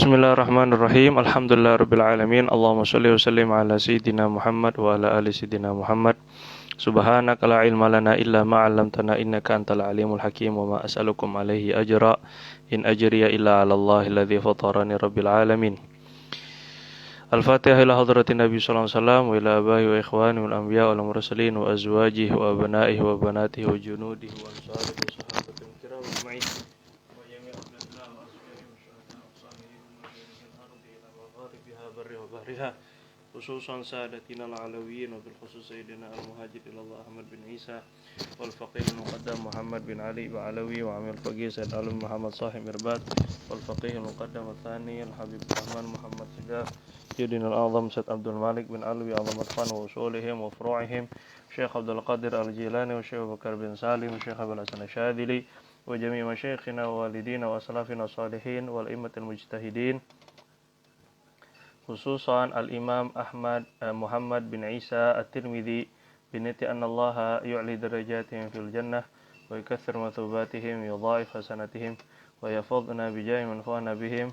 Bismillahirrahmanirrahim. Alhamdulillahirabbil alamin. Allahumma shalli wa sallim ala sayyidina Muhammad wa ala ali sayyidina Muhammad. Subhanaka la ilma lana illa ma 'allamtana innaka antal alimul hakim wa ma as'alukum alaihi ajra in ajriya illa 'ala Allahi alladzi fatarani rabbil alamin. Al-Fatihah ila hadratin Nabi sallallahu alaihi wasallam wa ila abahi wa ikhwani wal anbiya wal mursalin wa azwajihi wa abnaihi wa banatihi wa junudihi wa ansarihi wa sahabatil kiram ajma'in. خصوصا سادتنا العلويين وبالخصوص سيدنا المهاجر إلى الله أحمد بن عيسى والفقيه المقدم محمد بن علي بعلوي وعمل الفقيه سيد علي محمد صاحب مرباد والفقيه المقدم الثاني الحبيب الرحمن محمد سجاف سيدنا الأعظم سيد عبد الملك بن علوي أعظم الخان وأصولهم وفروعهم شيخ عبد القادر الجيلاني وشيخ بكر بن سالم وشيخ أبو الحسن الشاذلي وجميع مشايخنا ووالدينا وأسلافنا الصالحين والأئمة المجتهدين خصوصا الإمام أحمد محمد بن عيسى الترمذي بنية أن الله يعلي درجاتهم في الجنة ويكثر مثوباتهم ويضاعف حسناتهم ويفضنا بجاه من فعنا بهم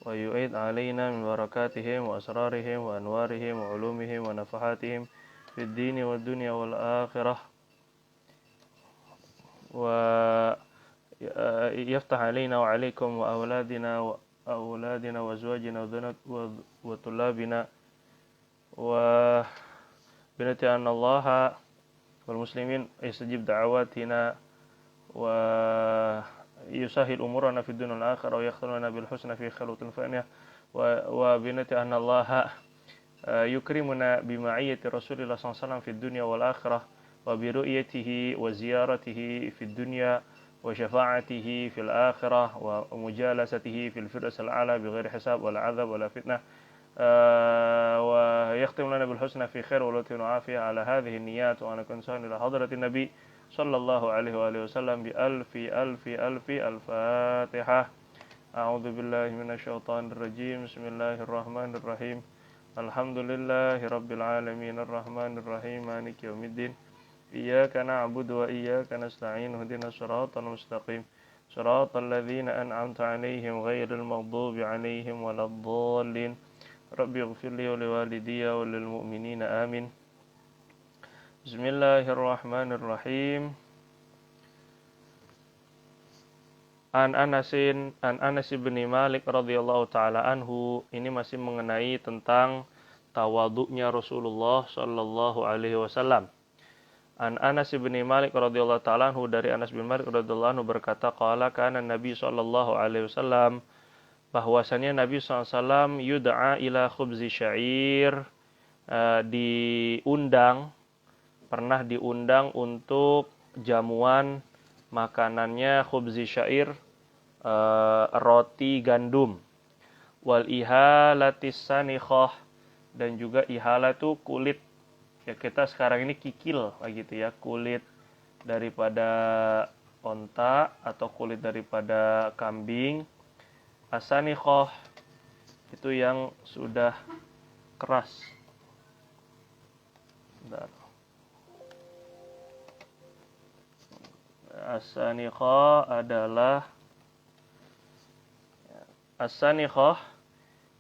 ويعيد علينا من بركاتهم وأسرارهم وأنوارهم وعلومهم ونفحاتهم في الدين والدنيا والآخرة ويفتح علينا وعليكم وأولادنا وأزواجنا وطلابنا وبنت أن الله والمسلمين يستجيب دعواتنا ويسهل أمورنا في الدنيا والآخرة ويختمنا بالحسنى في خلوة الفانية وبنت أن الله يكرمنا بمعية رسول الله صلى الله عليه وسلم في الدنيا والآخرة وبرؤيته وزيارته في الدنيا وشفاعته في الآخرة ومجالسته في الفردوس الأعلى بغير حساب ولا عذاب ولا فتنة ويختم لنا بالحسنى في خير ولطف وعافية على هذه النيات وأنا كنت سائل إلى حضرة النبي صلى الله عليه وآله وسلم بألف ألف ألف الفاتحة. أعوذ بالله من الشيطان الرجيم. بسم الله الرحمن الرحيم. الحمد لله رب العالمين الرحمن الرحيم مالك يوم الدين إياك نعبد وإياك نستعين اهدنا الصراط المستقيم صراط الذين أنعمت عليهم غير المغضوب عليهم ولا الضالين رب اغفر لي ولوالدي وللمؤمنين آمين. بسم الله الرحمن الرحيم. An Anas bin Malik radhiyallahu taala anhu, ini masih mengenai tentang tawadhu'nya Rasulullah sallallahu alaihi wasallam. An Anas bin Malik radhiyallahu ta'ala anhu, dari Anas bin Malik radhiyallahu anhu berkata, qala kana Nabi sallallahu alaihi wasallam, bahwasanya Nabi sallallahu alaihi wasallam yud'a ila khubzi syair, pernah diundang untuk jamuan makanannya khubzi syair, roti gandum, wal ihalatis sanikhah, dan juga ihala itu kulit. Ya, kita sekarang ini kikil gitu ya, kulit daripada onta atau kulit daripada kambing. Asanikhoh itu yang sudah keras. Asanikhoh adalah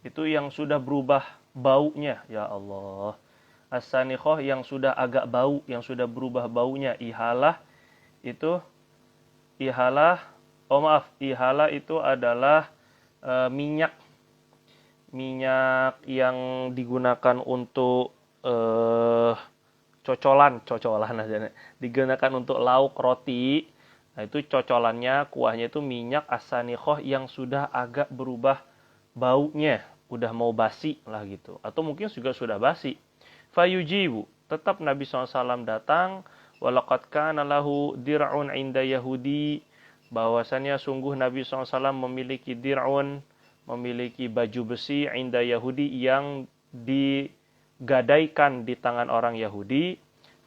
itu yang sudah berubah baunya, ya Allah. As-sanikhoh yang sudah agak bau, yang sudah berubah baunya. Ihalah itu adalah minyak yang digunakan untuk cocolan aja. Digunakan untuk lauk roti. Nah, itu cocolannya, kuahnya itu minyak as-sanikhoh yang sudah agak berubah baunya, udah mau basi lah gitu. Atau mungkin juga sudah basi. Fayujibu, tetap Nabi SAW datang. Walaqad kana lahu dir'un inda Yahudi, bahwasannya sungguh Nabi SAW memiliki dir'un, memiliki baju besi inda Yahudi yang digadaikan di tangan orang Yahudi.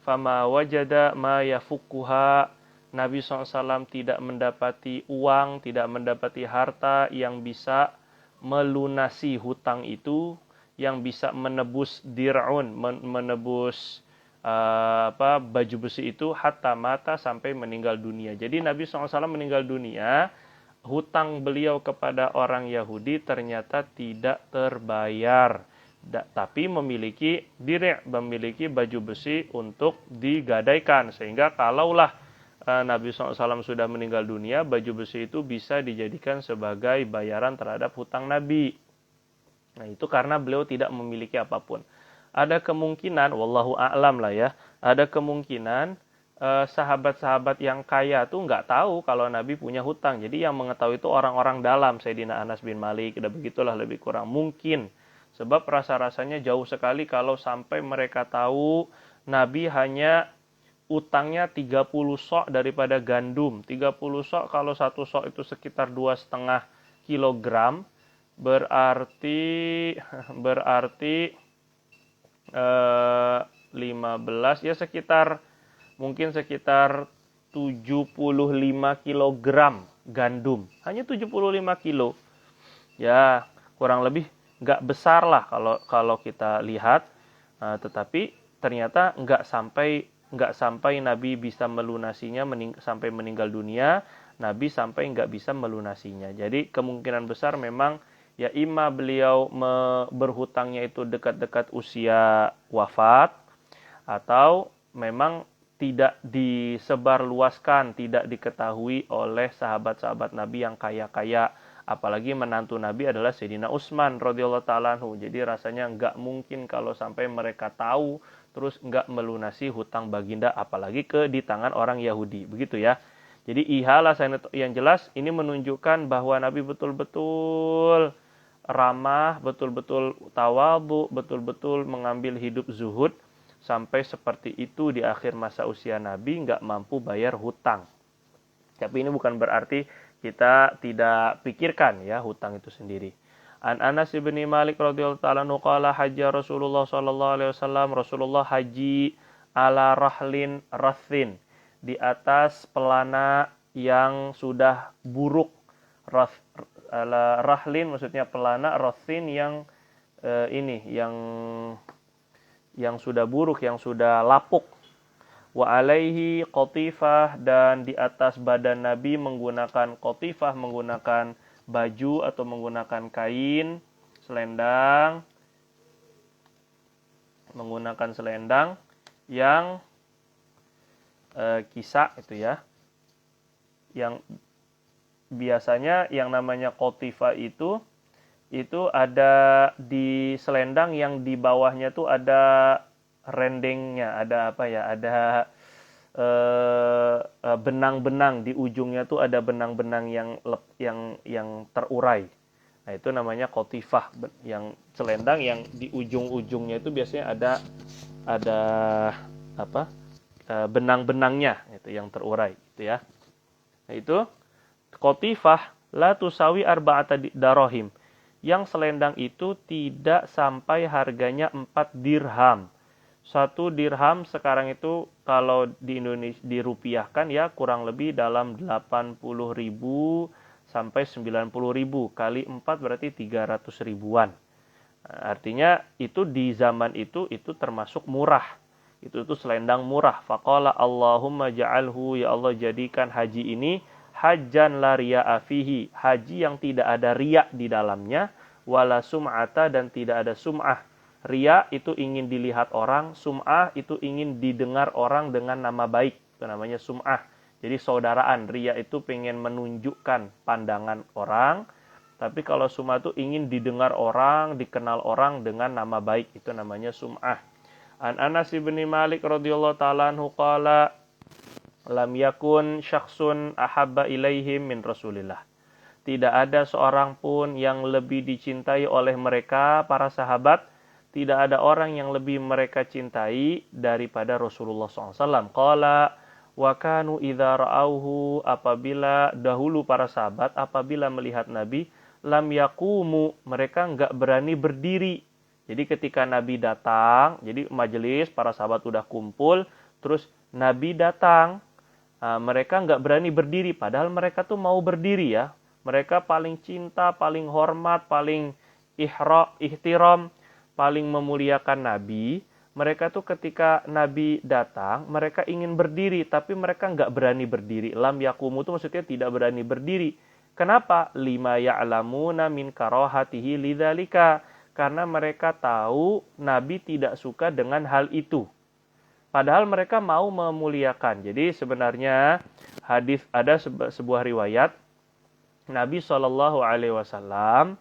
Fama wajada ma yafukuha, Nabi SAW tidak mendapati uang, tidak mendapati harta yang bisa melunasi hutang itu, yang bisa menebus dir'un, menebus baju besi itu, hatta mata, sampai meninggal dunia. Jadi Nabi SAW meninggal dunia hutang beliau kepada orang Yahudi ternyata tidak terbayar. Tapi memiliki memiliki baju besi untuk digadaikan. Sehingga kalaulah Nabi SAW sudah meninggal dunia, baju besi itu bisa dijadikan sebagai bayaran terhadap hutang Nabi. Nah, itu karena beliau tidak memiliki apapun. Ada kemungkinan, wallahu a'lam lah ya, ada kemungkinan sahabat-sahabat yang kaya tuh nggak tahu kalau Nabi punya hutang. Jadi yang mengetahui itu orang-orang dalam, Sayyidina Anas bin Malik, dan begitulah lebih kurang mungkin. Sebab rasa-rasanya jauh sekali kalau sampai mereka tahu Nabi hanya utangnya 30 sok daripada gandum. 30 sok, kalau satu sok itu sekitar 2,5 kilogram, berarti 15 ya mungkin sekitar 75 kilogram gandum. Hanya 75 kilo. Ya, kurang lebih nggak besar lah kalau kita lihat. Tetapi ternyata nggak sampai Nabi bisa melunasinya sampai meninggal dunia. Nabi sampai nggak bisa melunasinya. Jadi kemungkinan besar memang ya imma beliau berhutangnya itu dekat-dekat usia wafat, atau memang tidak disebarluaskan, tidak diketahui oleh sahabat-sahabat Nabi yang kaya-kaya. Apalagi menantu Nabi adalah Sayyidina Utsman radhiyallahu ta'ala anhu. Jadi rasanya nggak mungkin kalau sampai mereka tahu terus nggak melunasi hutang baginda, apalagi di tangan orang Yahudi. Begitu ya. Jadi ihalah yang jelas ini menunjukkan bahwa Nabi betul-betul ramah, betul-betul tawadhu, betul-betul mengambil hidup zuhud, sampai seperti itu di akhir masa usia Nabi nggak mampu bayar hutang. Tapi ini bukan berarti kita tidak pikirkan ya hutang itu sendiri. An Anas bin Malik radhiyallahu ta'ala anhu qala hajja Rasulullah sallallahu alaihi wasallam, Rasulullah haji ala rahlin rathin, di atas pelana yang sudah buruk. Rahlin maksudnya pelana, rathin yang yang sudah buruk, yang sudah lapuk. Wa alaihi qatifah, dan di atas badan Nabi menggunakan qatifah, menggunakan baju atau menggunakan kain, menggunakan selendang yang kisah itu ya. Yang biasanya yang namanya qatifah itu ada di selendang yang di bawahnya tuh ada rendengnya, ada apa ya, ada benang-benang di ujungnya tuh, ada benang-benang yang terurai. Nah, itu namanya qatifah, yang selendang yang di ujung-ujungnya itu biasanya ada apa? Benang-benangnya itu yang terurai itu ya. Nah, itu qatifah la tusawi arba'ata darahim. Yang selendang itu tidak sampai harganya 4 dirham. 1 dirham sekarang itu kalau di Indonesia dirupiahkan ya kurang lebih dalam 80.000 sampai 90.000, kali 4 berarti 300 ribuan. Artinya itu di zaman itu termasuk murah. Itu selendang murah. Faqala Allahumma ja'alhu, ya Allah jadikan haji ini hajjan la riya'a fihi, haji yang tidak ada riya di dalamnya, wala sum'ata, dan tidak ada sum'ah. Riya itu ingin dilihat orang, sum'ah itu ingin didengar orang dengan nama baik, itu namanya sum'ah. Jadi saudaraan, riya itu pengen menunjukkan pandangan orang, tapi kalau sum'ah itu ingin didengar orang, dikenal orang dengan nama baik, itu namanya sum'ah. An Anas bin Malik radhiyallahu ta'ala anhu qala lam yakun syakhsun ahabba ilaihim min Rasulillah. Tidak ada seorang pun yang lebih dicintai oleh mereka, para sahabat. Tidak ada orang yang lebih mereka cintai daripada Rasulullah SAW. Qala wa kanu idza ra'auhu, apabila dahulu para sahabat apabila melihat Nabi, lam yaqumu, mereka enggak berani berdiri. Jadi ketika Nabi datang, jadi majelis para sahabat udah kumpul, terus Nabi datang, mereka enggak berani berdiri, padahal mereka tuh mau berdiri ya. Mereka paling cinta, paling hormat, paling ihtiram, paling memuliakan Nabi. Mereka tuh ketika Nabi datang, mereka ingin berdiri, tapi mereka nggak berani berdiri. Lam yakumu itu maksudnya tidak berani berdiri. Kenapa? Lima ya'lamuna min karahatihi lidzalika. Karena mereka tahu Nabi tidak suka dengan hal itu. Padahal mereka mau memuliakan. Jadi sebenarnya hadis ada sebuah riwayat Nabi Shallallahu Alaihi Wasallam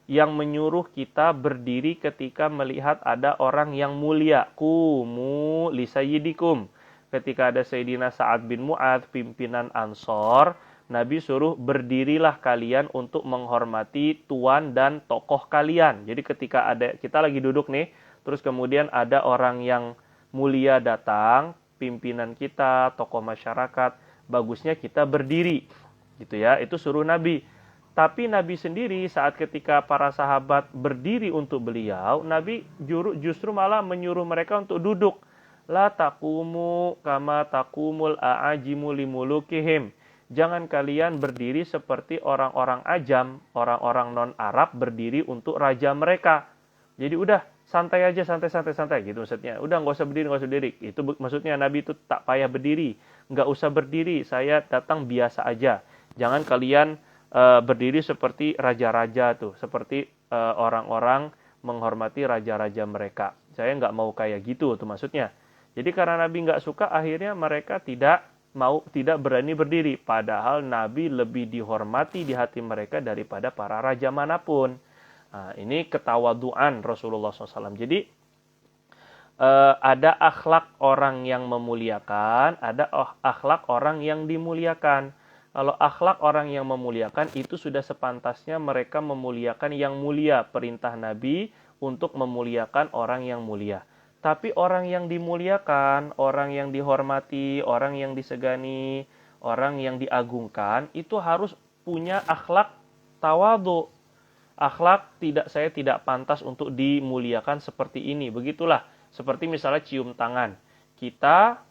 yang menyuruh kita berdiri ketika melihat ada orang yang mulia. Kumu li sayyidikum. Ketika ada Sayyidina Sa'ad bin Mu'adz, pimpinan Ansor, Nabi suruh berdirilah kalian untuk menghormati tuan dan tokoh kalian. Jadi ketika ada kita lagi duduk nih, terus kemudian ada orang yang mulia datang, pimpinan kita, tokoh masyarakat, bagusnya kita berdiri. Gitu ya, itu suruh Nabi. Tapi Nabi sendiri saat ketika para sahabat berdiri untuk beliau, Nabi justru malah menyuruh mereka untuk duduk. La taqumu kama taqumul a'ajimu limulukihim. Jangan kalian berdiri seperti orang-orang ajam, orang-orang non-Arab berdiri untuk raja mereka. Jadi udah santai aja, santai gitu maksudnya. Udah nggak usah berdiri. Itu maksudnya Nabi itu tak payah berdiri. Nggak usah berdiri, saya datang biasa aja. Jangan kalian berdiri seperti raja-raja tuh, seperti orang-orang menghormati raja-raja mereka. Saya nggak mau kayak gitu tuh maksudnya. Jadi karena Nabi nggak suka, akhirnya mereka tidak berani berdiri. Padahal Nabi lebih dihormati di hati mereka daripada para raja manapun. Nah, ini ketawaduan Rasulullah SAW. Jadi ada akhlak orang yang memuliakan, ada akhlak orang yang dimuliakan. Kalau akhlak orang yang memuliakan itu sudah sepantasnya mereka memuliakan yang mulia. Perintah Nabi untuk memuliakan orang yang mulia. Tapi orang yang dimuliakan, orang yang dihormati, orang yang disegani, orang yang diagungkan, itu harus punya akhlak tawadhu. Akhlak saya tidak pantas untuk dimuliakan seperti ini. Begitulah, seperti misalnya cium tangan. Kita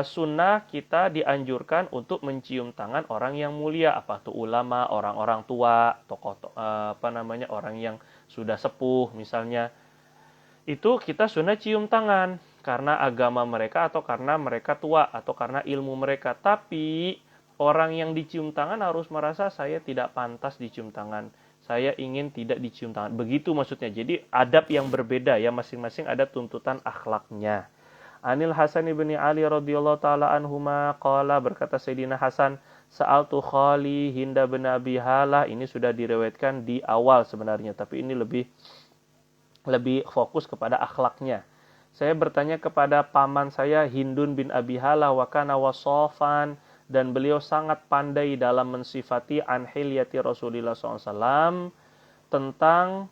sunnah kita dianjurkan untuk mencium tangan orang yang mulia, apa tuh ulama, orang-orang tua, tokoh orang yang sudah sepuh misalnya. Itu kita sunnah cium tangan karena agama mereka atau karena mereka tua atau karena ilmu mereka. Tapi orang yang dicium tangan harus merasa saya tidak pantas dicium tangan. Saya ingin tidak dicium tangan. Begitu maksudnya. Jadi adab yang berbeda ya, masing-masing ada tuntutan akhlaknya. Anil Hasan ibni Ali radhiyallahu taala anhuma qala, berkata Sayyidina Hasan, sa'altu khali Hinda bin Abi Halah. Ini sudah direwetkan di awal sebenarnya, tapi ini lebih fokus kepada akhlaknya. Saya bertanya kepada paman saya Hindun bin Abi Halah wa kana wasofan, dan beliau sangat pandai dalam mensifati anhilyati Rasulullah SAW, tentang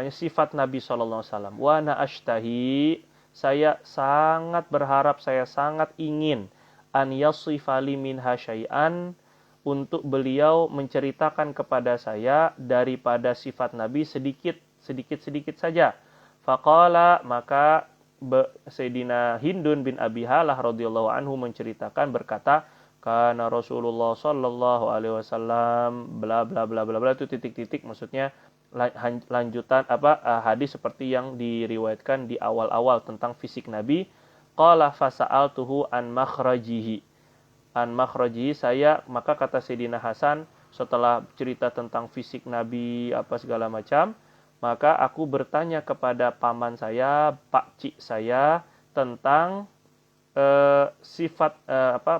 sifat Nabi SAW. Wa ana ashtahi, saya sangat berharap, saya sangat ingin an yasifali minha syai'an, untuk beliau menceritakan kepada saya daripada sifat Nabi sedikit saja. Faqala, maka Sayyidina Hindun bin Abi Halah radhiyallahu anhu menceritakan, berkata, kana Rasulullah sallallahu alaihi wasallam bla bla bla bla bla, itu titik-titik maksudnya lanjutan hadis seperti yang diriwayatkan di awal-awal tentang fisik Nabi. Qala fasa'altuhu an makhrajihi. Maka kata Sayyidina Hasan, setelah cerita tentang fisik Nabi apa segala macam, maka aku bertanya kepada paman saya, pakcik saya, tentang sifat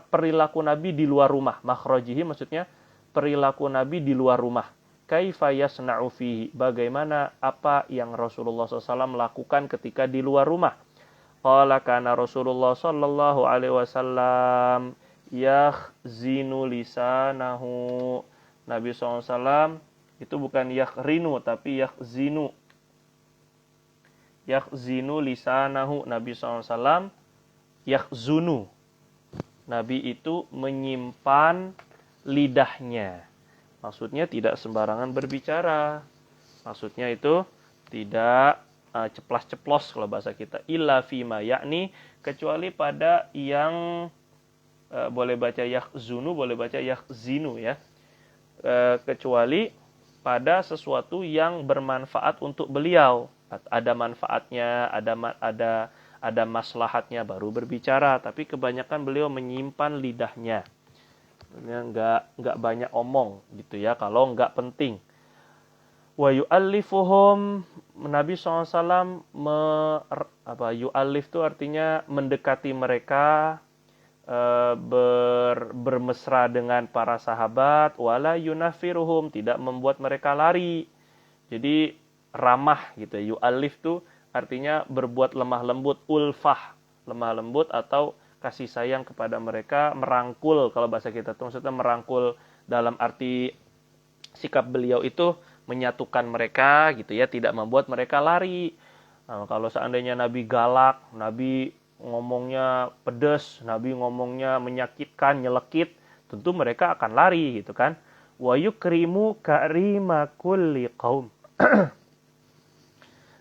perilaku Nabi di luar rumah. Makhrajihi maksudnya perilaku Nabi di luar rumah. Kaifa yasna'u fihi, bagaimana apa yang Rasulullah SAW lakukan ketika di luar rumah. Qala kana Rasulullah sallallahu alaihi wasallam yakhzinu lisanahu. Nabi SAW itu bukan yakhrinu tapi yakhzinu. Yakhzinu lisanahu. Nabi SAW yakhzunu. Nabi itu menyimpan lidahnya. Maksudnya tidak sembarangan berbicara. Maksudnya itu tidak ceplas-ceplos kalau bahasa kita. Illa fima, yakni kecuali pada yang boleh baca yakhzunu, boleh baca yakhzinu ya. Kecuali pada sesuatu yang bermanfaat untuk beliau. Ada manfaatnya, ada maslahatnya baru berbicara, tapi kebanyakan beliau menyimpan lidahnya. nggak banyak omong gitu ya, kalau nggak penting. Wa yu'allifuhum, Nabi SAW yu'allif itu artinya mendekati mereka, bermesra dengan para sahabat, wala yunafiruhum, tidak membuat mereka lari. Jadi ramah gitu ya. Yu'allif itu artinya berbuat lemah lembut, ulfah, lemah lembut atau kasih sayang kepada mereka, merangkul kalau bahasa kita itu maksudnya merangkul dalam arti sikap beliau itu menyatukan mereka gitu ya, tidak membuat mereka lari. Nah, kalau seandainya Nabi galak, Nabi ngomongnya pedas, Nabi ngomongnya menyakitkan, nyelekit, tentu mereka akan lari gitu kan. Wa yukrimu karima kulli qaum.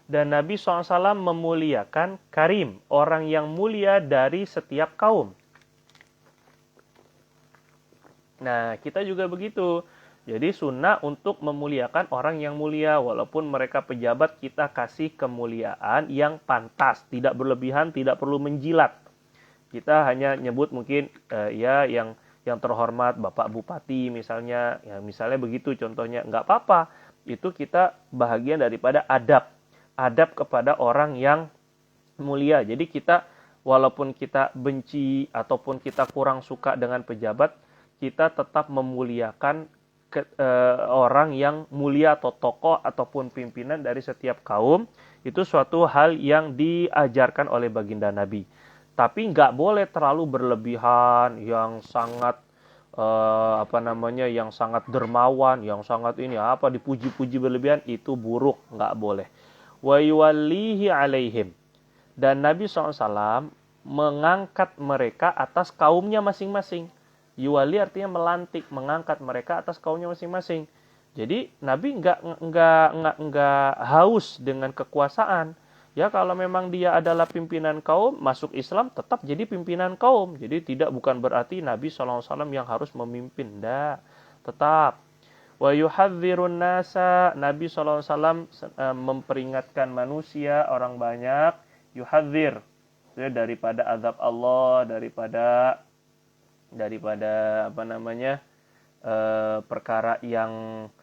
Dan Nabi SAW memuliakan karim, orang yang mulia dari setiap kaum. Nah, kita juga begitu. Jadi sunnah untuk memuliakan orang yang mulia, walaupun mereka pejabat, kita kasih kemuliaan yang pantas, tidak berlebihan, tidak perlu menjilat. Kita hanya nyebut mungkin yang terhormat Bapak Bupati misalnya, ya misalnya begitu contohnya, nggak apa-apa. Itu kita bahagian daripada adab kepada orang yang mulia. Jadi kita walaupun kita benci ataupun kita kurang suka dengan pejabat, kita tetap memuliakan orang yang mulia atau tokoh ataupun pimpinan dari setiap kaum. Itu suatu hal yang diajarkan oleh baginda Nabi. Tapi nggak boleh terlalu berlebihan, yang sangat yang sangat dermawan, yang sangat dipuji-puji berlebihan, itu buruk, nggak boleh. Wa yuwallihi alaihim, dan Nabi SAW mengangkat mereka atas kaumnya masing-masing. Yuwali artinya melantik, mengangkat mereka atas kaumnya masing-masing. Jadi Nabi nggak haus dengan kekuasaan. Ya kalau memang dia adalah pimpinan kaum, masuk Islam tetap jadi pimpinan kaum. Jadi bukan berarti Nabi SAW yang harus memimpin. Tidak, tetap. Wa yuhadzirun nasa, Nabi SAW memperingatkan manusia, orang banyak. Yuhadzir, daripada azab Allah, daripada perkara yang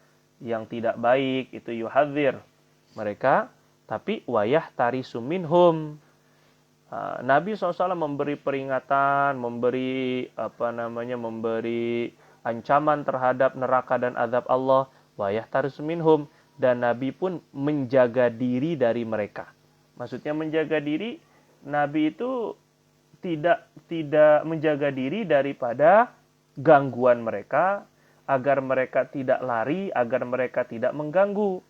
tidak baik, itu yuhadzir mereka. Tapi wayah tarisu minhum, Nabi SAW memberi peringatan, memberi ancaman terhadap neraka dan azab Allah. Wayah tarisu minhum, dan Nabi pun menjaga diri dari mereka. Maksudnya menjaga diri, Nabi itu tidak menjaga diri daripada gangguan mereka, agar mereka tidak lari, agar mereka tidak mengganggu.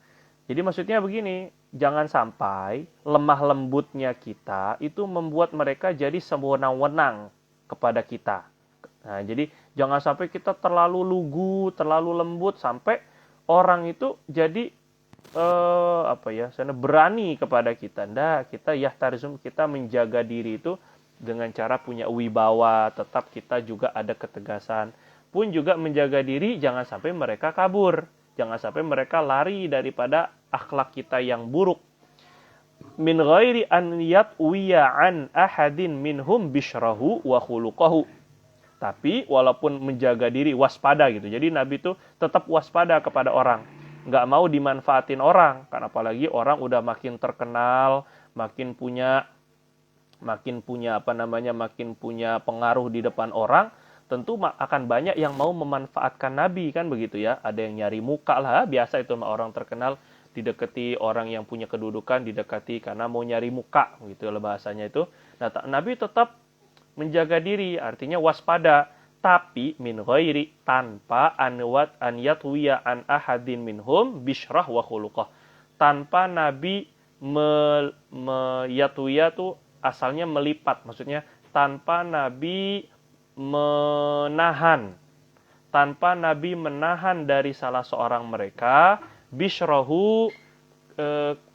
Jadi maksudnya begini, jangan sampai lemah lembutnya kita itu membuat mereka jadi sewenang-wenang kepada kita. Nah, jadi jangan sampai kita terlalu lugu, terlalu lembut sampai orang itu jadi berani kepada kita. Kita menjaga diri itu dengan cara punya wibawa, tetap kita juga ada ketegasan. Pun juga menjaga diri, jangan sampai mereka kabur. Jangan sampai mereka lari daripada akhlak kita yang buruk. Min ghairi an yatwiya an ahadin minhum bishrahu wa khuluqahu. Tapi walaupun menjaga diri, waspada gitu. Jadi Nabi itu tetap waspada kepada orang. Nggak mau dimanfaatin orang. Karena apalagi orang udah makin terkenal, makin punya pengaruh di depan orang, tentu akan banyak yang mau memanfaatkan Nabi, kan begitu ya. Ada yang nyari muka lah, biasa itu orang terkenal didekati, orang yang punya kedudukan didekati karena mau nyari muka, gitu lah bahasanya itu. Nah, Nabi tetap menjaga diri, artinya waspada, tapi min ghairi, tanpa an yatwiya an ahadin minhum bishrah wa khuluqah. Tanpa Nabi yatwiya tuh asalnya melipat, maksudnya tanpa Nabi menahan dari salah seorang mereka bishrahu,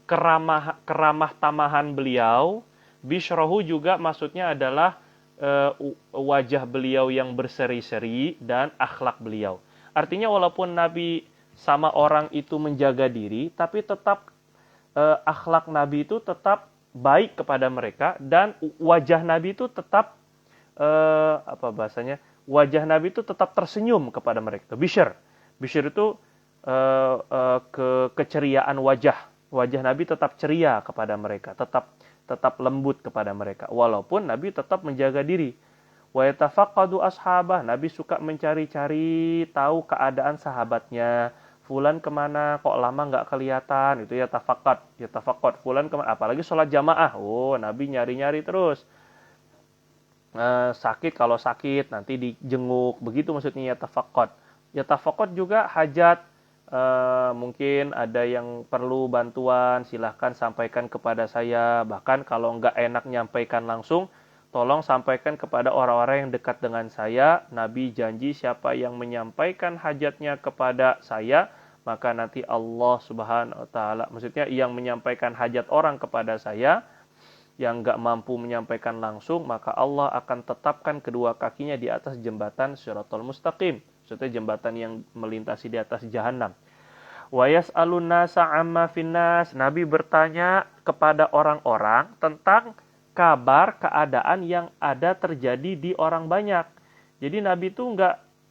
keramah tamahan beliau. Bishrahu juga maksudnya adalah wajah beliau yang berseri-seri dan akhlak beliau. Artinya walaupun Nabi sama orang itu menjaga diri, tapi tetap akhlak Nabi itu tetap baik kepada mereka, dan wajah Nabi itu tetap wajah Nabi itu tetap tersenyum kepada mereka. Bishr. Bishr itu keceriaan wajah. Wajah Nabi tetap ceria kepada mereka, tetap lembut kepada mereka. Walaupun Nabi tetap menjaga diri. Wa yatafaqqadu ashabah. Nabi suka mencari-cari tahu keadaan sahabatnya. Fulan kemana? Kok lama nggak kelihatan? Itu yatafaqqad. Fulan kemana? Apalagi sholat jamaah. Oh, Nabi nyari-nyari terus. Sakit, kalau sakit nanti dijenguk. Begitu maksudnya yatafaqqad. Yatafaqqad juga hajat. Mungkin ada yang perlu bantuan, silahkan sampaikan kepada saya. Bahkan kalau nggak enak nyampaikan langsung, tolong sampaikan kepada orang-orang yang dekat dengan saya. Nabi janji siapa yang menyampaikan hajatnya kepada saya, maka nanti Allah Subhanahu wa Ta'ala, maksudnya yang menyampaikan hajat orang kepada saya, yang nggak mampu menyampaikan langsung, maka Allah akan tetapkan kedua kakinya di atas jembatan Shiratal Mustaqim. Maksudnya jembatan yang melintasi di atas jahanam. Wa yas'alun nasa amma finnas. Nabi bertanya kepada orang-orang tentang kabar keadaan yang ada terjadi di orang banyak. Jadi Nabi itu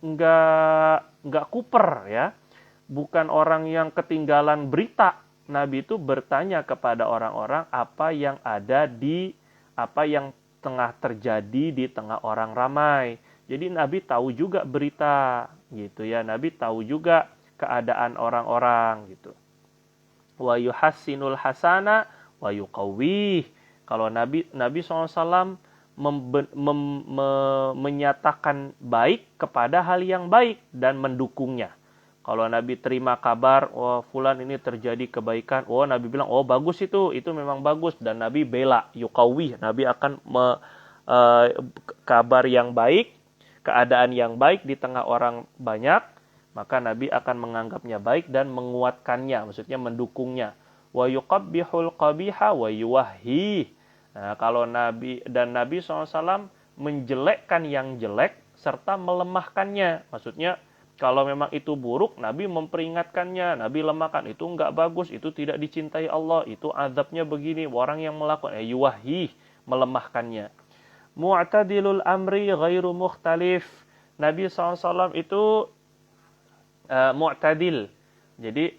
nggak kuper ya. Bukan orang yang ketinggalan berita. Nabi itu bertanya kepada orang-orang apa yang tengah terjadi di tengah orang ramai. Jadi Nabi tahu juga berita gitu ya. Nabi tahu juga keadaan orang-orang gitu. Wa yuhassinul hasana wa yuqawwih. Kalau Nabi SAW menyatakan baik kepada hal yang baik dan mendukungnya. Kalau Nabi terima kabar, oh fulan ini terjadi kebaikan, oh Nabi bilang, oh bagus itu memang bagus, dan Nabi bela, yuqawwih. Nabi akan kabar yang baik, keadaan yang baik di tengah orang banyak, maka Nabi akan menganggapnya baik dan menguatkannya, maksudnya mendukungnya. Wa yuqabbihul qabiha wa yuwahhi. Nah, kalau Nabi SAW menjelekkan yang jelek serta melemahkannya, maksudnya kalau memang itu buruk, Nabi memperingatkannya, Nabi lemahkan, itu enggak bagus, itu tidak dicintai Allah, itu azabnya begini, orang yang melakukan, yuwahhi, melemahkannya. Mu'tadilul amri ghairu mukhtalif. Nabi SAW itu mu'tadil. Jadi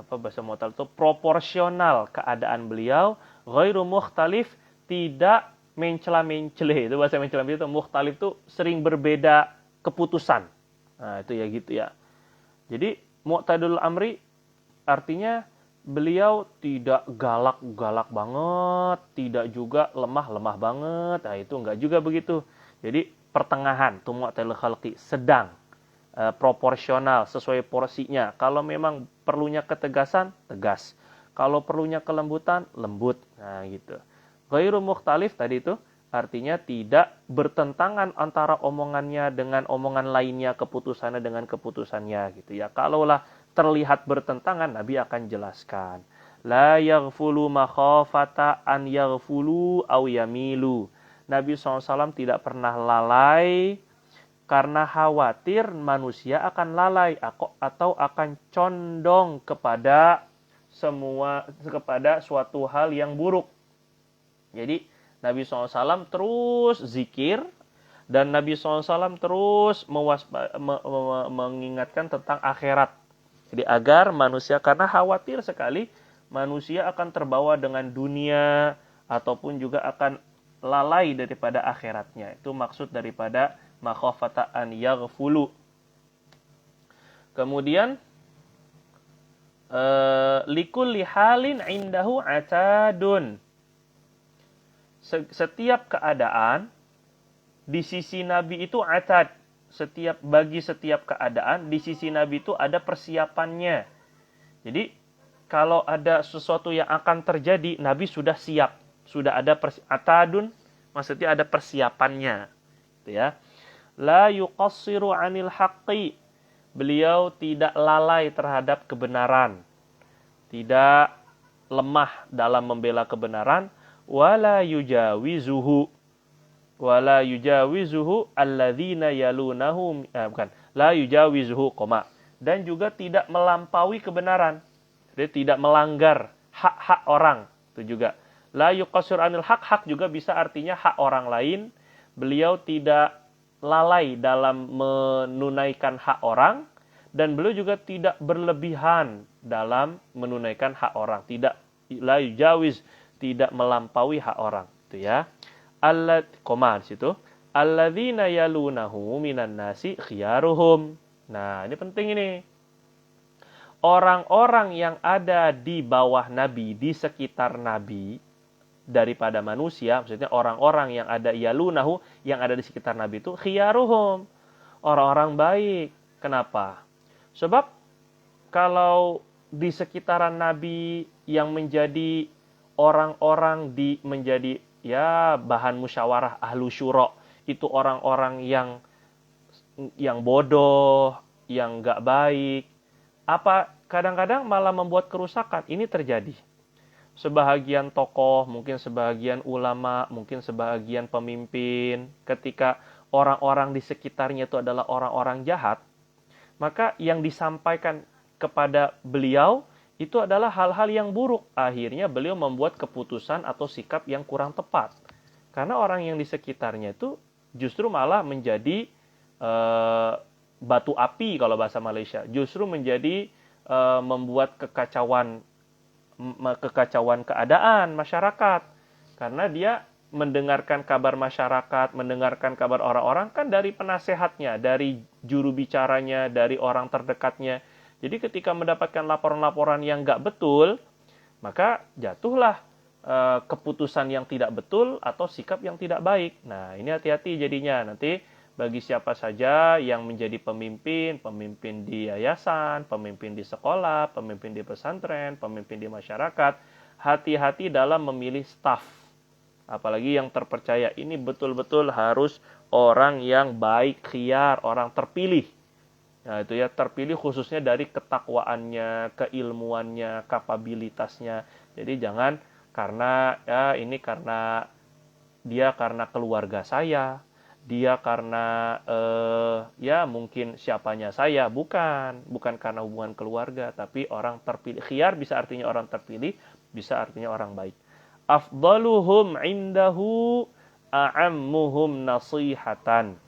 bahasa mu'tadil itu proporsional keadaan beliau, ghairu mukhtalif, tidak mencela-mencele. Itu bahasa mencela-mencele itu mukhtalif itu sering berbeda keputusan. Nah, itu ya gitu ya. Jadi mu'tadilul amri artinya beliau tidak galak-galak banget, tidak juga lemah-lemah banget. Nah, itu enggak juga begitu. Jadi pertengahan, itu mu'tadilul khalqi, sedang, proporsional, sesuai porsinya. Kalau memang perlunya ketegasan, tegas. Kalau perlunya kelembutan, lembut. Nah, gitu. Ghairu mukhtalif tadi itu artinya tidak bertentangan antara omongannya dengan omongan lainnya, keputusannya dengan keputusannya gitu ya. Kalaulah terlihat bertentangan, Nabi akan jelaskan. La yaghfulu makhafata an yaghfulu aw yamilu. Nabi SAW tidak pernah lalai karena khawatir manusia akan lalai atau akan condong kepada suatu hal yang buruk. Jadi Nabi SAW terus zikir dan Nabi SAW terus mengingatkan tentang akhirat. Jadi agar manusia, karena khawatir sekali manusia akan terbawa dengan dunia ataupun juga akan lalai daripada akhiratnya. Itu maksud daripada makhafata an yaghfulu. Kemudian likulli halin indahu atadun. Setiap keadaan di sisi Nabi itu atad. Bagi setiap keadaan di sisi Nabi itu ada persiapannya. Jadi kalau ada sesuatu yang akan terjadi, Nabi sudah siap, sudah ada atadun, maksudnya ada persiapannya. Gitu ya. La yuqassiru 'anil haqqi. Beliau tidak lalai terhadap kebenaran. Tidak lemah dalam membela kebenaran. Wala yujawizuhu alladzina yalunahu la yujawizuhu dan juga tidak melampaui kebenaran. Jadi tidak melanggar hak-hak orang. Itu juga la yuqassir anil hak juga bisa artinya hak orang lain. Beliau tidak lalai dalam menunaikan hak orang, dan beliau juga tidak berlebihan dalam menunaikan hak orang, tidak la yujawiz, tidak melampaui hak orang, itu ya. Koma di situ. Alladzina yalunahu minan nasi khiyaruhum. Nah, ini penting ini. Orang-orang yang ada di bawah Nabi, di sekitar Nabi, daripada manusia, maksudnya orang-orang yang ada yalunahu, yang ada di sekitar Nabi itu khiyaruhum. Orang-orang baik. Kenapa? Sebab kalau di sekitaran Nabi yang menjadi orang-orang menjadi ya bahan musyawarah ahlu syura, itu orang-orang yang bodoh, yang nggak baik, apa kadang-kadang malah membuat kerusakan. Ini terjadi. Sebahagian tokoh, mungkin sebahagian ulama, mungkin sebahagian pemimpin, ketika orang-orang di sekitarnya itu adalah orang-orang jahat, maka yang disampaikan kepada beliau itu adalah hal-hal yang buruk. Akhirnya beliau membuat keputusan atau sikap yang kurang tepat. Karena orang yang di sekitarnya itu justru malah menjadi batu api kalau bahasa Malaysia. Justru menjadi membuat kekacauan keadaan masyarakat. Karena dia mendengarkan kabar masyarakat, mendengarkan kabar orang-orang kan dari penasehatnya, dari juru bicaranya, dari orang terdekatnya. Jadi ketika mendapatkan laporan-laporan yang nggak betul, maka jatuhlah keputusan yang tidak betul atau sikap yang tidak baik. Nah, ini hati-hati jadinya. Nanti bagi siapa saja yang menjadi pemimpin, pemimpin di yayasan, pemimpin di sekolah, pemimpin di pesantren, pemimpin di masyarakat, hati-hati dalam memilih staf. Apalagi yang terpercaya. Ini betul-betul harus orang yang baik, khiyar, orang terpilih. Nah, itu ya, terpilih khususnya dari ketakwaannya, keilmuannya, kapabilitasnya. Jadi jangan karena ya ini karena dia karena keluarga saya, dia karena ya mungkin siapanya saya, bukan karena hubungan keluarga, tapi orang terpilih. Khiyar bisa artinya orang terpilih, bisa artinya orang baik. Afdaluhum indahu a'ammuhum nasihatan.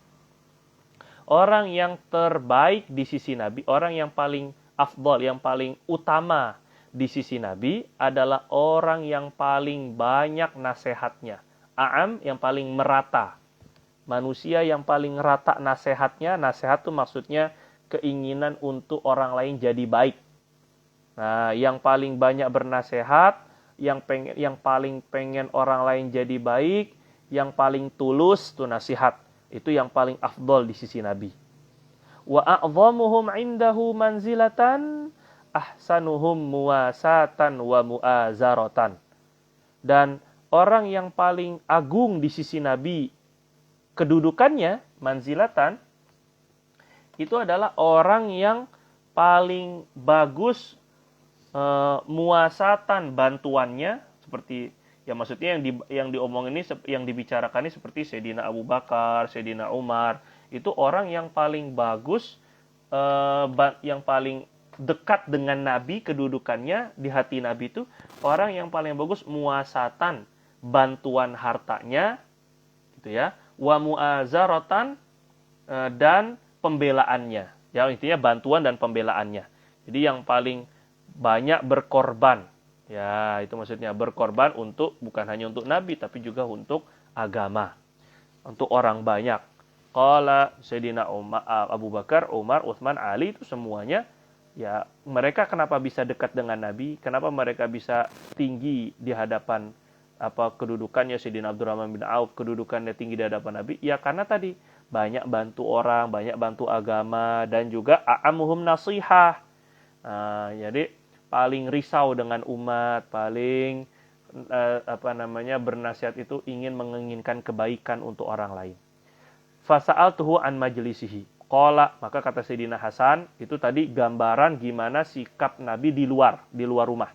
Orang yang terbaik di sisi Nabi, orang yang paling afdal, yang paling utama di sisi Nabi adalah orang yang paling banyak nasihatnya. A'am yang paling merata. Manusia yang paling rata nasihatnya, nasihat itu maksudnya keinginan untuk orang lain jadi baik. Nah, yang paling banyak bernasehat, yang paling pengen orang lain jadi baik, yang paling tulus tuh nasihat. Itu yang paling afdal di sisi Nabi. Wa a'dhamuhum 'indahu manzilatan ahsanuhum muwasatan wa mu'azaratan. Dan orang yang paling agung di sisi Nabi kedudukannya, manzilatan, itu adalah orang yang paling bagus muasatan bantuannya, seperti ya maksudnya yang diomong ini, yang dibicarakan ini seperti Sayyidina Abu Bakar, Sayyidina Umar, itu orang yang paling bagus, yang paling dekat dengan Nabi kedudukannya di hati Nabi itu orang yang paling bagus muasatan, bantuan hartanya, gitu ya, wa mu'azaratan, dan pembelaannya. Ya, intinya bantuan dan pembelaannya. Jadi yang paling banyak berkorban. Ya, itu maksudnya berkorban untuk bukan hanya untuk Nabi tapi juga untuk agama. Untuk orang banyak. Qala Sayyidina Abu Bakar, Umar, Utsman, Ali itu semuanya ya mereka kenapa bisa dekat dengan Nabi? Kenapa mereka bisa tinggi di hadapan kedudukannya Sayyidina Abdurrahman bin Auf, kedudukannya tinggi di hadapan Nabi? Ya karena tadi banyak bantu orang, banyak bantu agama, dan juga a'amuhum nasihah. Nah, jadi paling risau dengan umat, paling bernasihat itu ingin menginginkan kebaikan untuk orang lain. Fasa'altuhu an majlisihi. Qala, maka kata Sayyidina Hasan, itu tadi gambaran gimana sikap Nabi di luar rumah.